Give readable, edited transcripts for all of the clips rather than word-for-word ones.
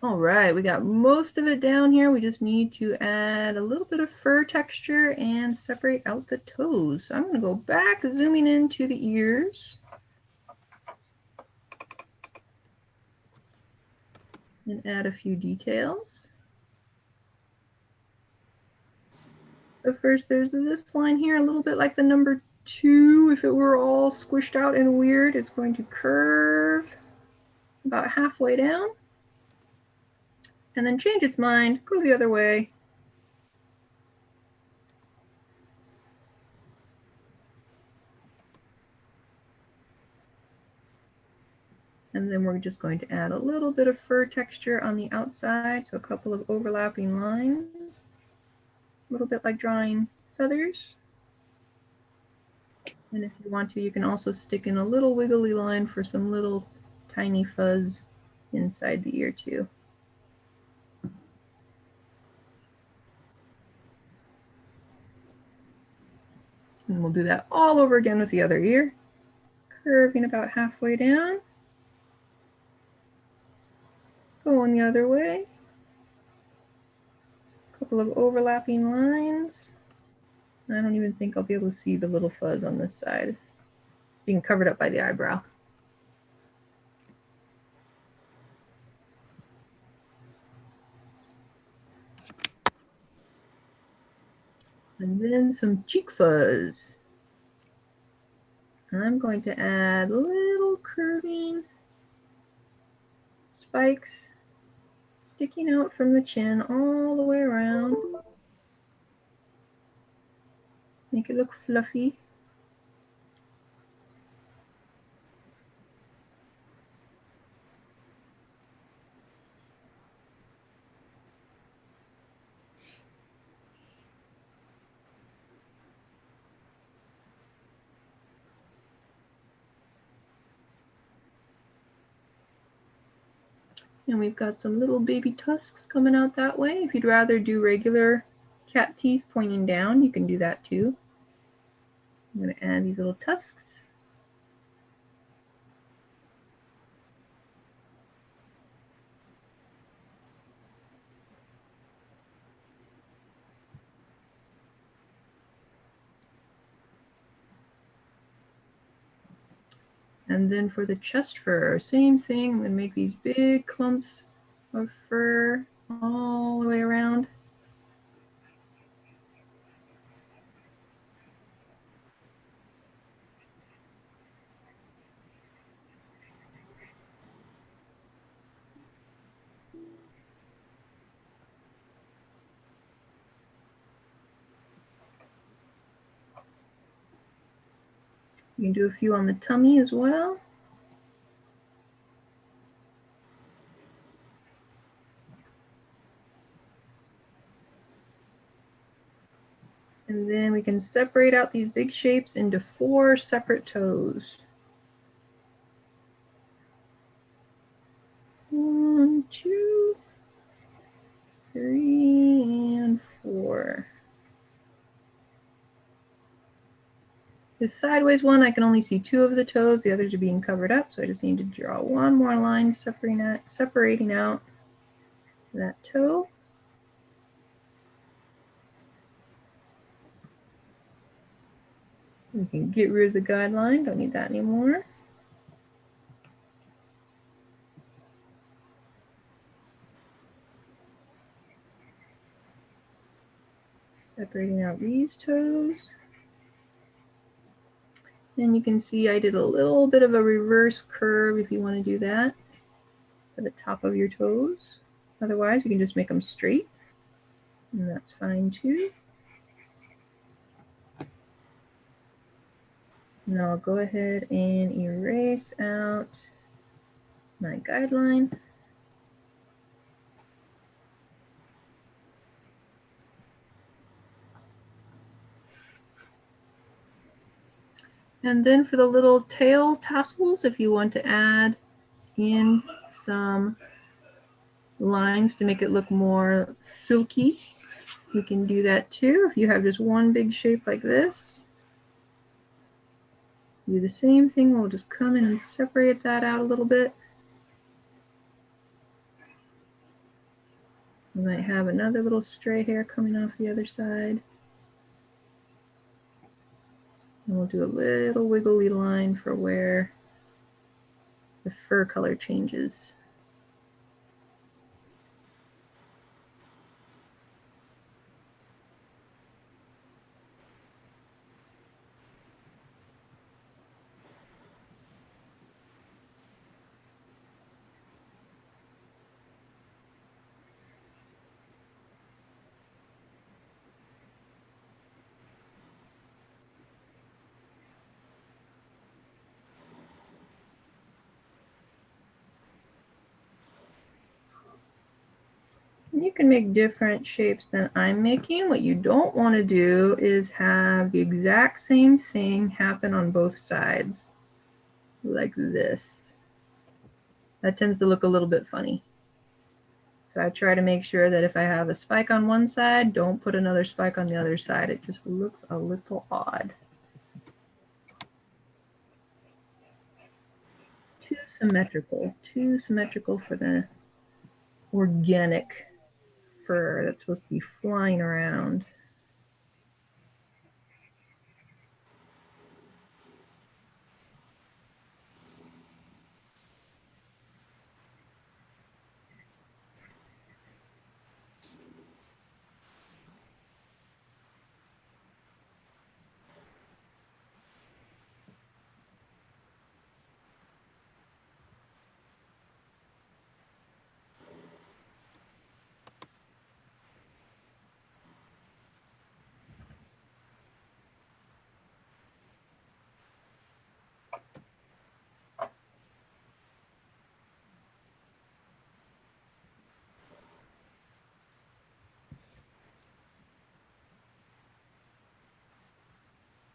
All right, we got most of it down here. We just need to add a little bit of fur texture and separate out the toes. So I'm going to go back, zooming into the ears. And add a few details. So first there's this line here, a little bit like the number 2. If it were all squished out and weird, it's going to curve about halfway down. And then change its mind, go the other way. And then we're just going to add a little bit of fur texture on the outside, so a couple of overlapping lines. A little bit like drawing feathers. And if you want to, you can also stick in a little wiggly line for some little tiny fuzz inside the ear too. And we'll do that all over again with the other ear. Curving about halfway down. Going the other way. A couple of overlapping lines. I don't even think I'll be able to see the little fuzz on this side. It's being covered up by the eyebrow. And then some cheek fuzz. I'm going to add little curving spikes sticking out from the chin all the way around. Make it look fluffy. And we've got some little baby tusks coming out that way. If you'd rather do regular cat teeth pointing down, you can do that too. I'm going to add these little tusks. And then for the chest fur, same thing. I'm going to make these big clumps of fur all the way around. You can do a few on the tummy as well. And then we can separate out these big shapes into 4 separate toes. 1, 2, 3, and 4. This sideways one, I can only see 2 of the toes. The others are being covered up, so I just need to draw one more line separating out that toe. We can get rid of the guideline, don't need that anymore. Separating out these toes. And you can see I did a little bit of a reverse curve if you want to do that for the top of your toes. Otherwise, you can just make them straight, and that's fine too. Now I'll go ahead and erase out my guideline. And then for the little tail tassels, if you want to add in some lines to make it look more silky, you can do that too. If you have just one big shape like this, do the same thing. We'll just come in and separate that out a little bit. We might have another little stray hair coming off the other side. And we'll do a little wiggly line for where the fur color changes. You can make different shapes than I'm making. What you don't want to do is have the exact same thing happen on both sides, like this. That tends to look a little bit funny. So I try to make sure that if I have a spike on one side, don't put another spike on the other side. It just looks a little odd. Too symmetrical for the organic fur that's supposed to be flying around.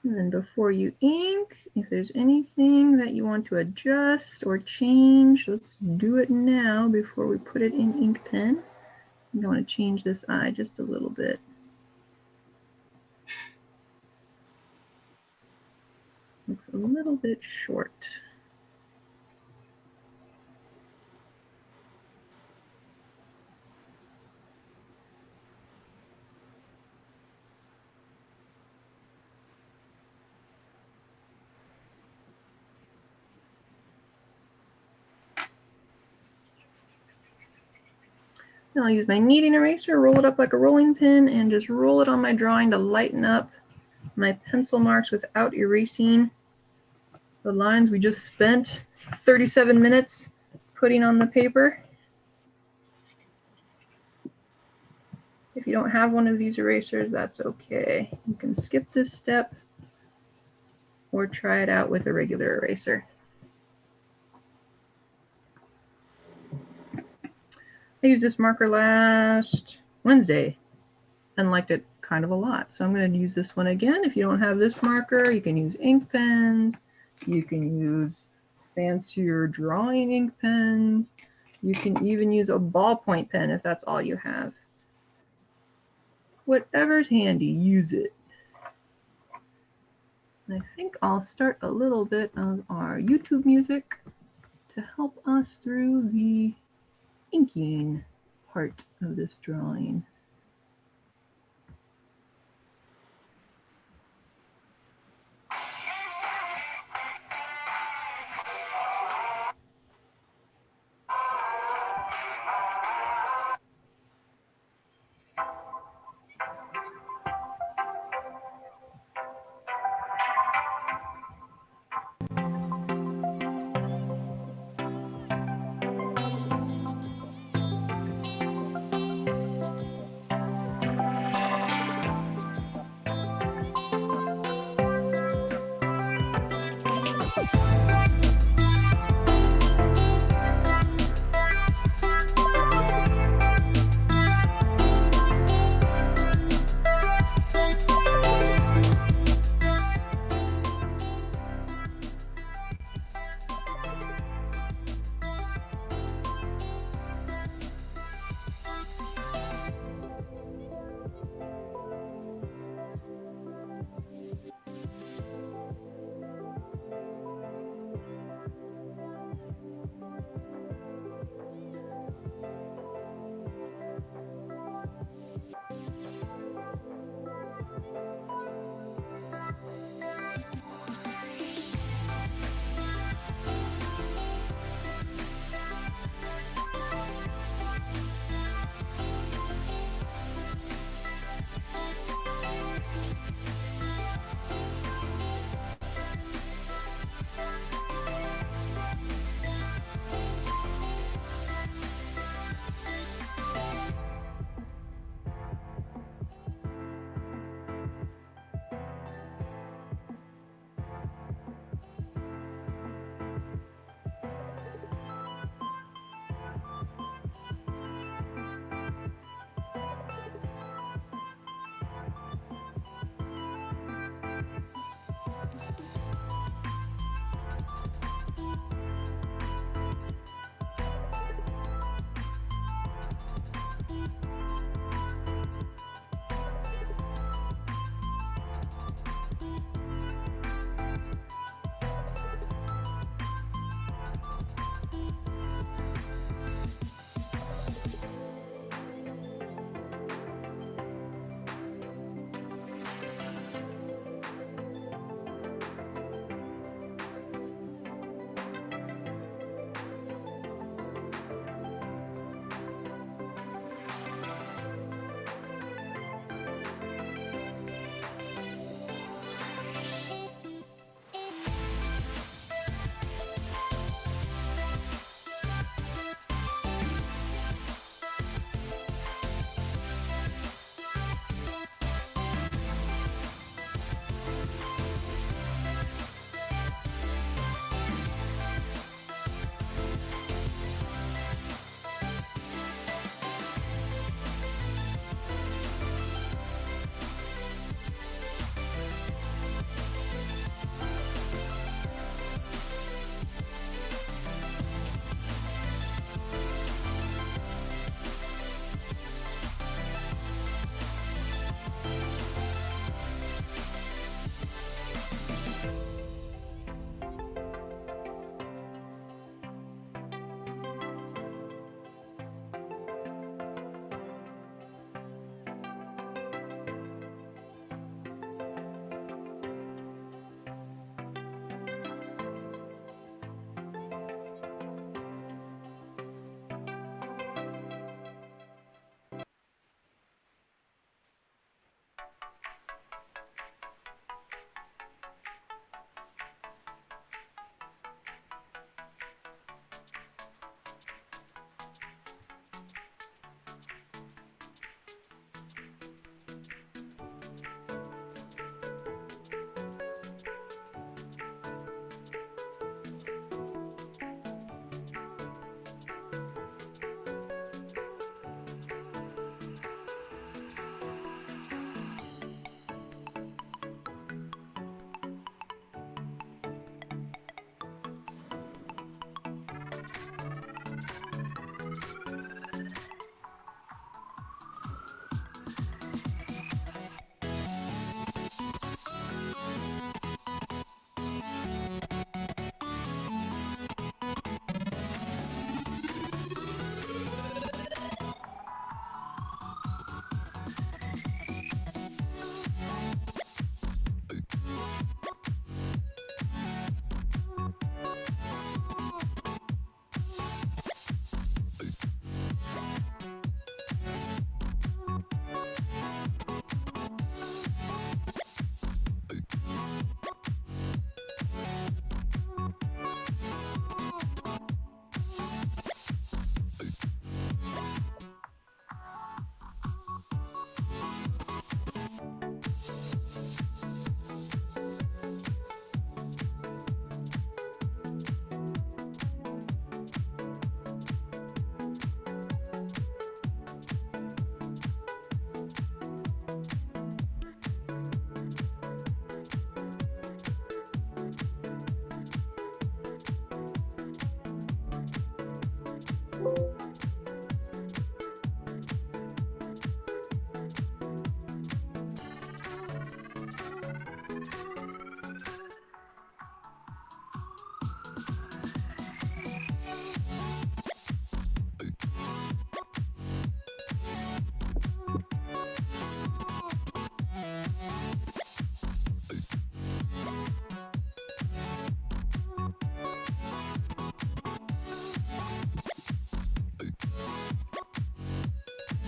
And then before you ink, if there's anything that you want to adjust or change, let's do it now before we put it in ink pen. I'm going to change this eye just a little bit. Looks a little bit short. Now I'll use my kneading eraser, roll it up like a rolling pin, and just roll it on my drawing to lighten up my pencil marks without erasing the lines we just spent 37 minutes putting on the paper. If you don't have one of these erasers, that's okay. You can skip this step or try it out with a regular eraser. I used this marker last Wednesday and liked it kind of a lot. So I'm going to use this one again. If you don't have this marker, you can use ink pens. You can use fancier drawing ink pens. You can even use a ballpoint pen if that's all you have. Whatever's handy, use it. And I think I'll start a little bit of our YouTube music to help us through the inking part of this drawing.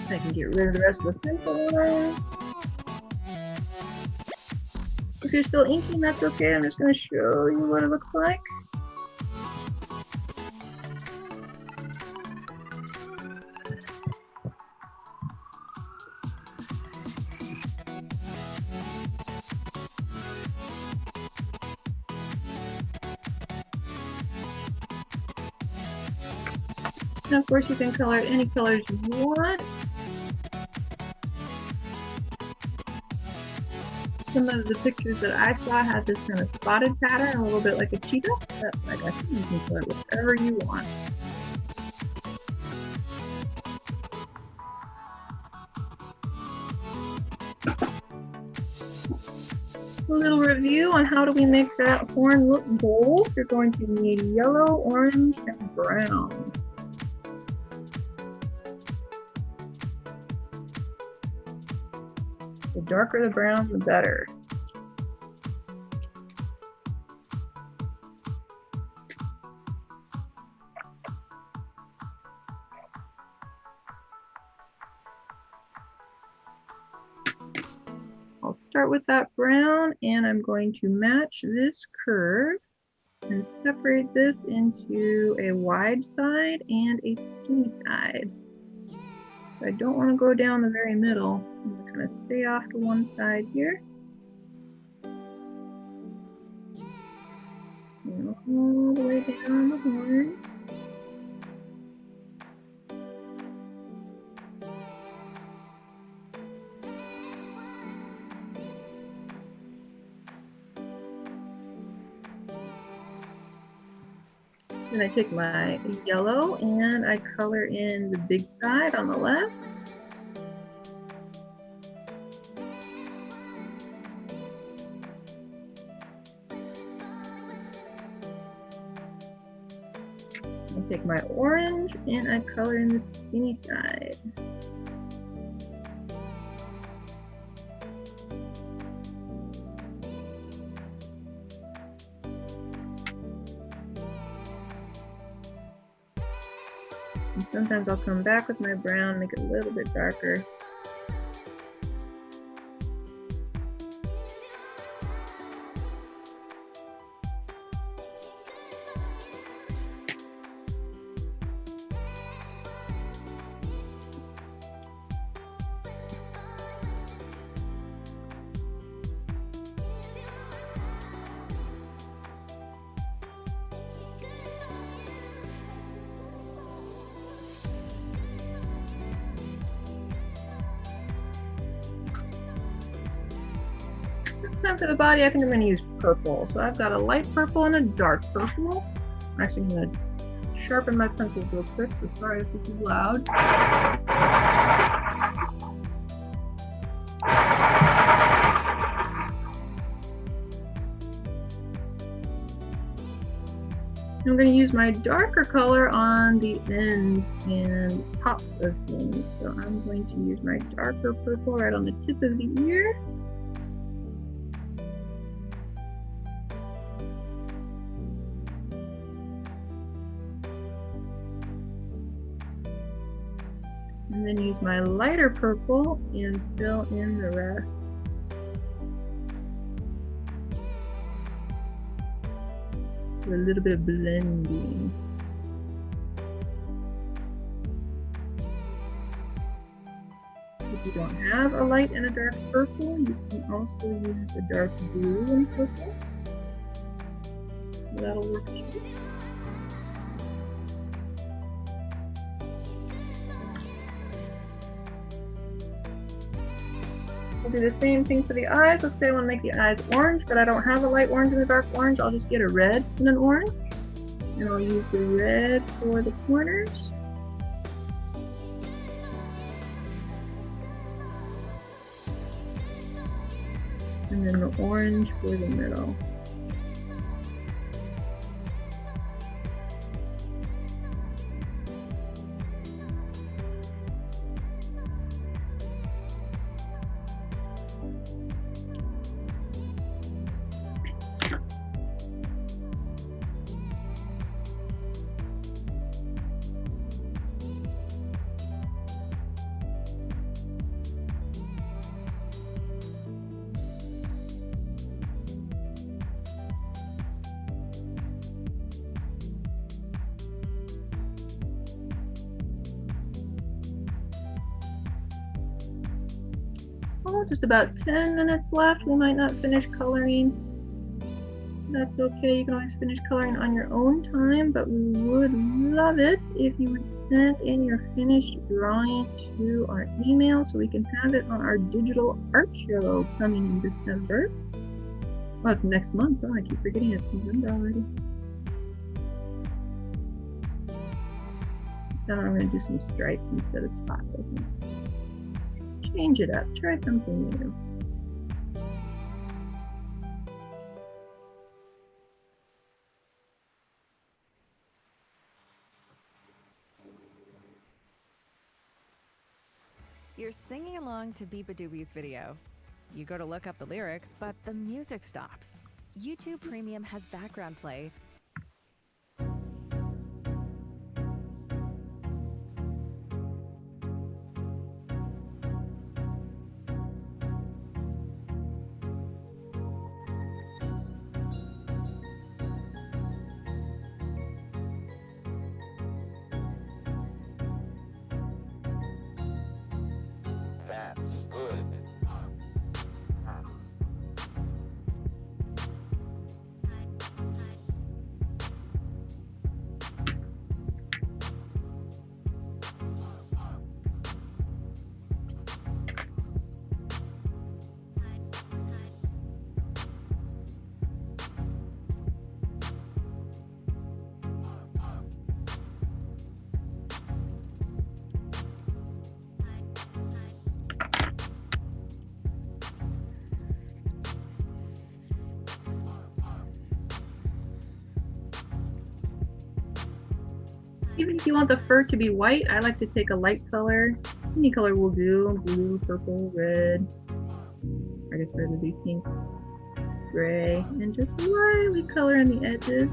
I can get rid of the rest of the pencil line. If you're still inking, that's okay. I'm just going to show you what it looks like. And of course, you can color it any colors you want. Some of the pictures that I saw had this kind of spotted pattern, a little bit like a cheetah. But like I said, you can color it whatever you want. A little review on how do we make that horn look gold. You're going to need yellow, orange, and brown. The darker the brown, the better. I'll start with that brown, and I'm going to match this curve and separate this into a wide side and a skinny side. So I don't want to go down the very middle. I'm going to kind of stay off to one side here. And all the way down the horn. Then I take my yellow and I color in the big side on the left. I take my orange and I color in the skinny side. And sometimes I'll come back with my brown, make it a little bit darker. Time for the body, I think I'm going to use purple. So I've got a light purple and a dark purple. I'm actually going to sharpen my pencils real quick, so sorry if this is loud. I'm going to use my darker color on the ends and tops of things. So I'm going to use my darker purple right on the tip of the ear. And then use my lighter purple and fill in the rest. A little bit of blending. If you don't have a light and a dark purple, you can also use a dark blue and purple. That'll work too. I'll do the same thing for the eyes. Let's say I want to make the eyes orange, but I don't have a light orange and a dark orange. I'll just get a red and an orange. And I'll use the red for the corners. And then the orange for the middle. Oh, just about 10 minutes left. We might not finish coloring. That's okay. You can always finish coloring on your own time, but we would love it if you would send in your finished drawing to our email so we can have it on our digital art show coming in December. Well, it's next month. Oh, I keep forgetting it's November already. Then I'm going to do some stripes instead of spots, I think. Change it up. Try something new. You're singing along to Beepadooby's video. You go to look up the lyrics, but the music stops. YouTube Premium has background play. That's good. Even if you want the fur to be white, I like to take a light color. Any color will do. Blue, purple, red. I guess red would be pink. Gray. And just lightly color in the edges.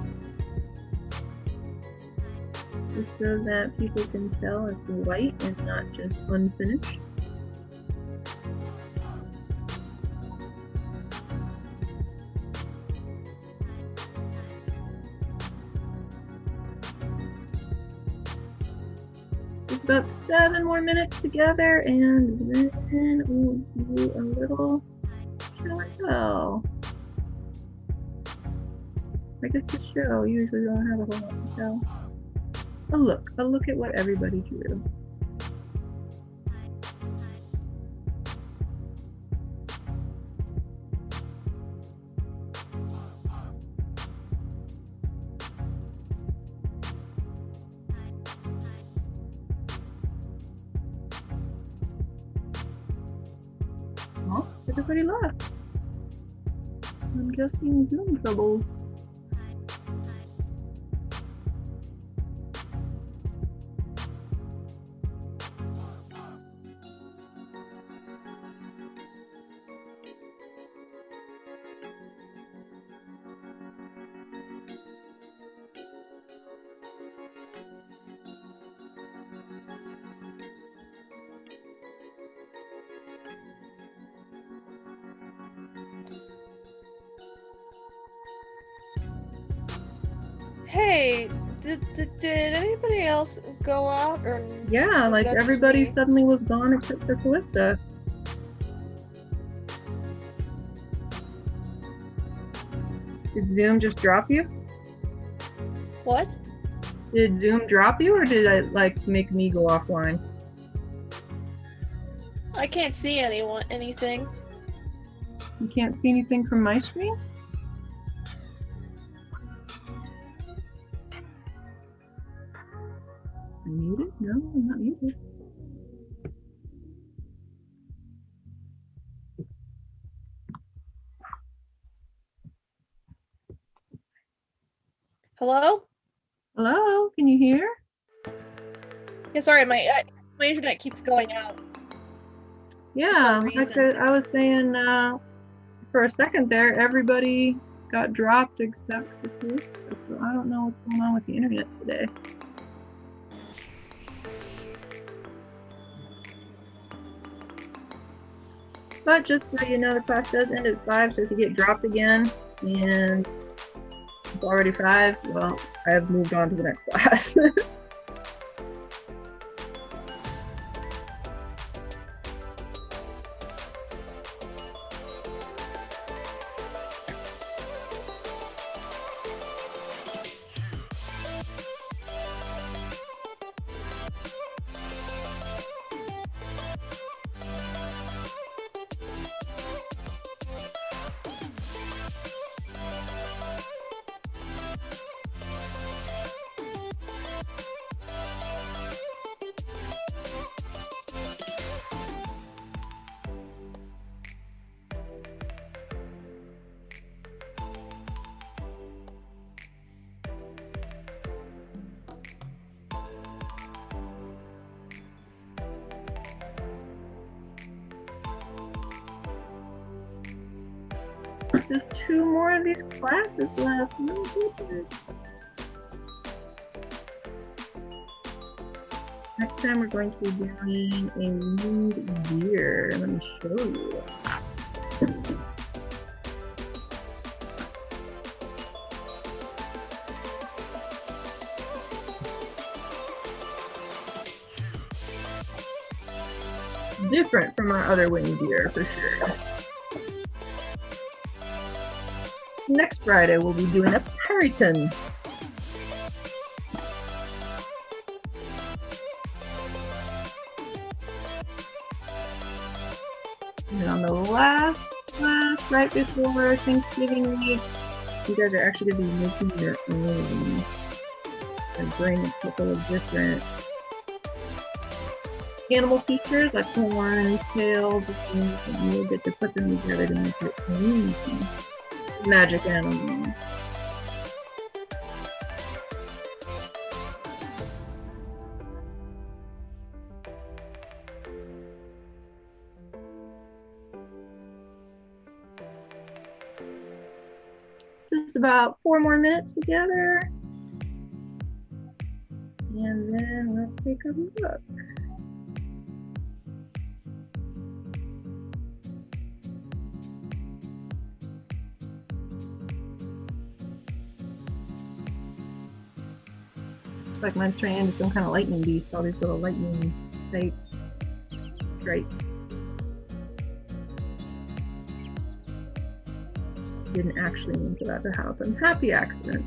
Just so that people can tell it's white and not just unfinished. Just about 7 more minutes together, and then we'll do a little show and tell. I guess the show usually don't have a whole lot to tell. A look at what everybody drew. Oh, everybody left. I'm guessing Zoom trouble. Hey, did anybody else go out or? Yeah, like that just everybody me? suddenly was gone except for Callista. Did Zoom just drop you? What? Did Zoom drop you, or did it like make me go offline? I can't see anything. You can't see anything from my screen? I'm muted? No, I'm not muted. Hello? Hello, can you hear? Yeah, sorry, my internet keeps going out. Yeah, some reason. I was saying for a second there, everybody got dropped except for Calista, so I don't know what's going on with the internet today. But just so you know, the class does end at 5, so if you get dropped again and it's already 5, well, I have moved on to the next class. Just 2 more of these classes left. Oh, goodness. Next time we're going to be doing a nude deer. Let me show you. Different from our other winged deer for sure. Next Friday we'll be doing a periton. And on the last class, right before Thanksgiving week, you guys are actually going to be making your own. And bring a couple of different animal features like horns, tails, and you'll get to put them together to make your own magic animal. Just about 4 more minutes together. And then let's take a look. Looks like mine's turning into some kind of lightning beast, all these little lightning stripes. Didn't actually mean for that to happen. Happy accident.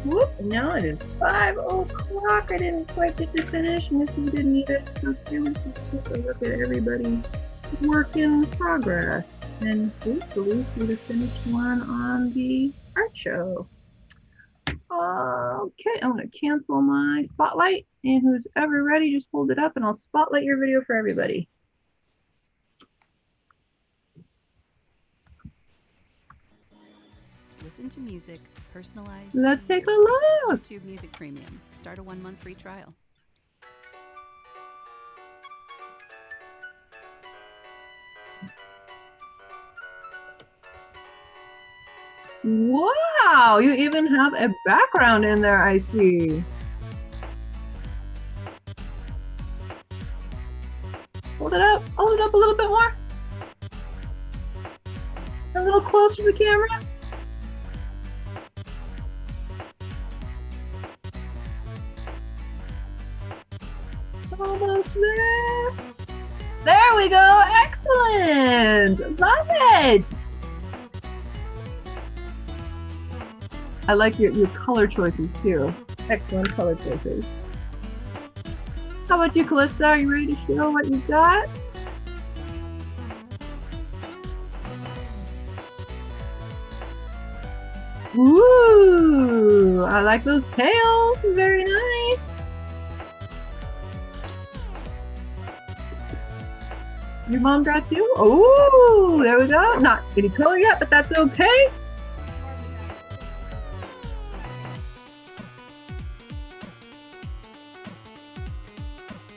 Whoop, now it is 5 o'clock. I didn't quite get to finish. Missy didn't either. So here we just take a look at everybody's work in progress. And hopefully see the finished one on the art show. Okay, I'm going to cancel my spotlight. And who's ever ready, just hold it up and I'll spotlight your video for everybody. Listen to music, personalized. Let's take a look. YouTube Music Premium. Start a 1-month free trial. Wow, you even have a background in there, I see. Hold it up a little bit more. A little closer to the camera. Almost there. There we go, excellent, love it. I like your color choices too. Excellent color choices. How about you, Callista? Are you ready to show what you've got? Ooh, I like those tails. Very nice. Your mom got you? Oh, there we go. Not any color yet, but that's okay.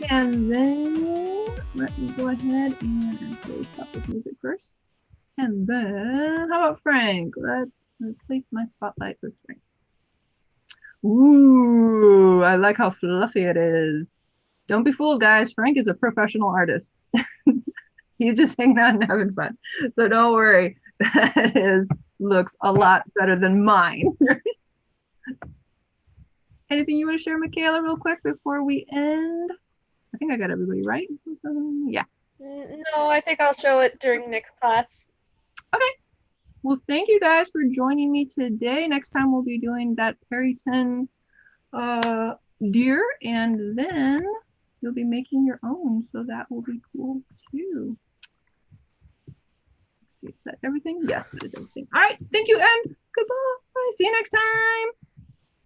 And then let me go ahead and actually stop this music first. And then, how about Frank? Let's replace my spotlight with Frank. Ooh, I like how fluffy it is. Don't be fooled, guys. Frank is a professional artist. He's just hanging out and having fun. So don't worry. His looks a lot better than mine. Anything you want to share, Michaela, real quick before we end? I think I got everybody right. Yeah. No, I think I'll show it during next class. Okay. Well, thank you guys for joining me today. Next time we'll be doing that Perryton deer, and then you'll be making your own, so that will be cool too. Is that everything? Yes, that is everything. All right. Thank you, and goodbye. See you next time.